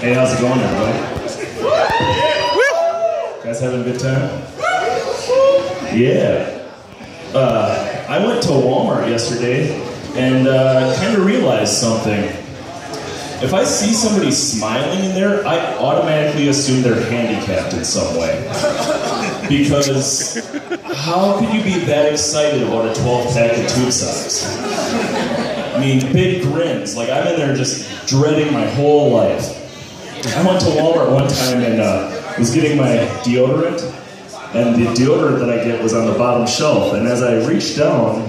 Hey, how's it going, everybody? You guys having a good time? Yeah. I went to Walmart yesterday and kind of realized something. If I see somebody smiling in there, I automatically assume they're handicapped in some way. Because how could you be that excited about a 12-pack of tube socks? I mean, big grins. Like, I'm in there just dreading my whole life. I went to Walmart one time and was getting my deodorant, and the deodorant that I get was on the bottom shelf, and as I reached down,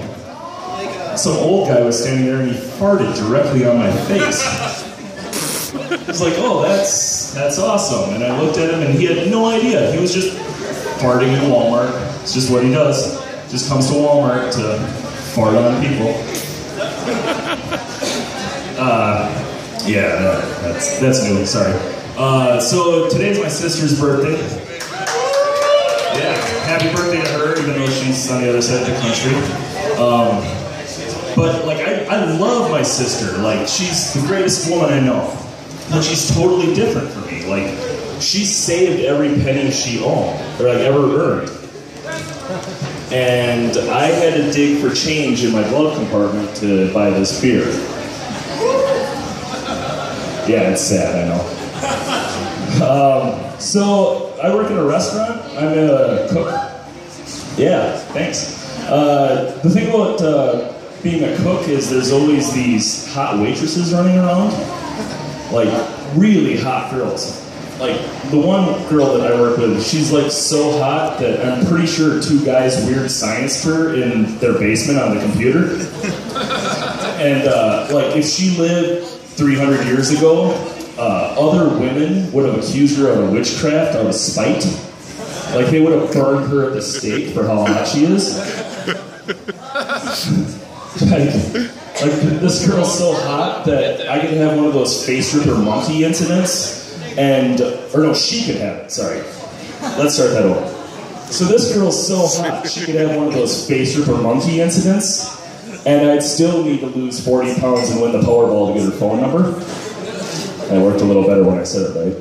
some old guy was standing there and he farted directly on my face. I was like, oh, that's awesome. And I looked at him and he had no idea. He was just farting in Walmart. It's just what he does. Just comes to Walmart to fart on people. Yeah, that's new, sorry. So today's my sister's birthday. Yeah, happy birthday to her, even though she's on the other side of the country. But like, I love my sister. Like, she's the greatest woman I know. But she's totally different from me. Like, she saved every penny she owned, or like ever earned. And I had to dig for change in my glove compartment to buy this beer. Yeah, it's sad, I know. So, I work in a restaurant. I'm a cook. Yeah, thanks. The thing about being a cook is there's always these hot waitresses running around. Like, really hot girls. Like, the one girl that I work with, she's like so hot that I'm pretty sure two guys weird scienced her in their basement on the computer. And like, if she lived 300 years ago, other women would have accused her of witchcraft out of spite. Like, they would have burned her at the stake for how hot she is. Like, this girl's so hot that I could have one of those face ripper monkey incidents, and, or no, she could have it, sorry. Let's start that over. So this girl's so hot, she could have one of those face ripper monkey incidents, and I'd still need to lose 40 pounds and win the Powerball to get her phone number. That worked a little better when I said it right.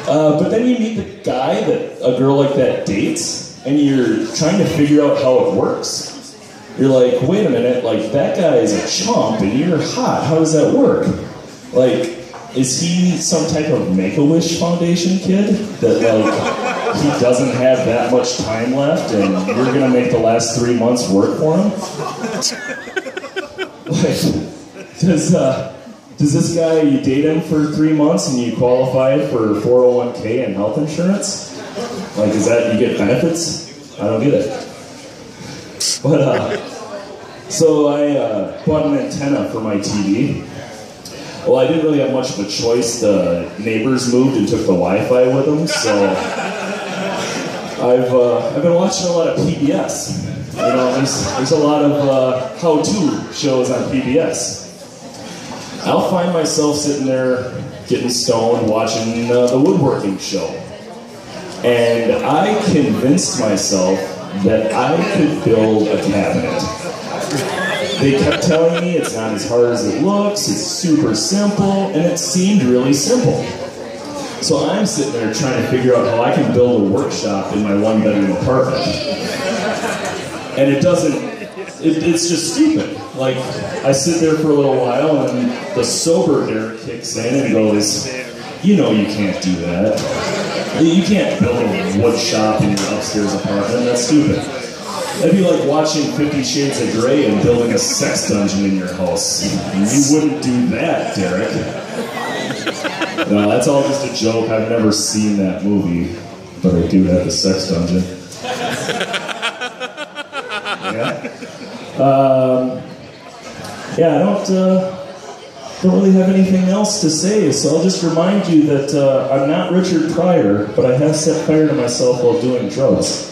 But then you meet the guy that a girl like that dates, and you're trying to figure out how it works. You're like, wait a minute, like, that guy is a chump and you're hot. How does that work? Like, is he some type of Make-A-Wish Foundation kid? That, like, he doesn't have that much time left and you're gonna make the last 3 months work for him? Like, does this guy, you date him for 3 months and you qualify for 401k and health insurance? Like, is that, you get benefits? I don't get it. But, so I bought an antenna for my TV. Well, I didn't really have much of a choice. The neighbors moved and took the Wi-Fi with them, so I've been watching a lot of PBS. You know, there's a lot of how-to shows on PBS. I'll find myself sitting there getting stoned watching the woodworking show. And I convinced myself that I could build a cabinet. They kept telling me it's not as hard as it looks, it's super simple, and it seemed really simple. So I'm sitting there trying to figure out how I can build a workshop in my one-bedroom apartment. And it doesn't, it's just stupid. Like, I sit there for a little while and the sober Derek kicks in and goes, you know you can't do that. You can't build a wood shop in your upstairs apartment, that's stupid. That'd be like watching 50 Shades of Grey and building a sex dungeon in your house. You wouldn't do that, Derek. No, that's all just a joke. I've never seen that movie, but I do have a sex dungeon. Yeah? Yeah, I don't really have anything else to say, so I'll just remind you that I'm not Richard Pryor, but I have set fire to myself while doing drugs.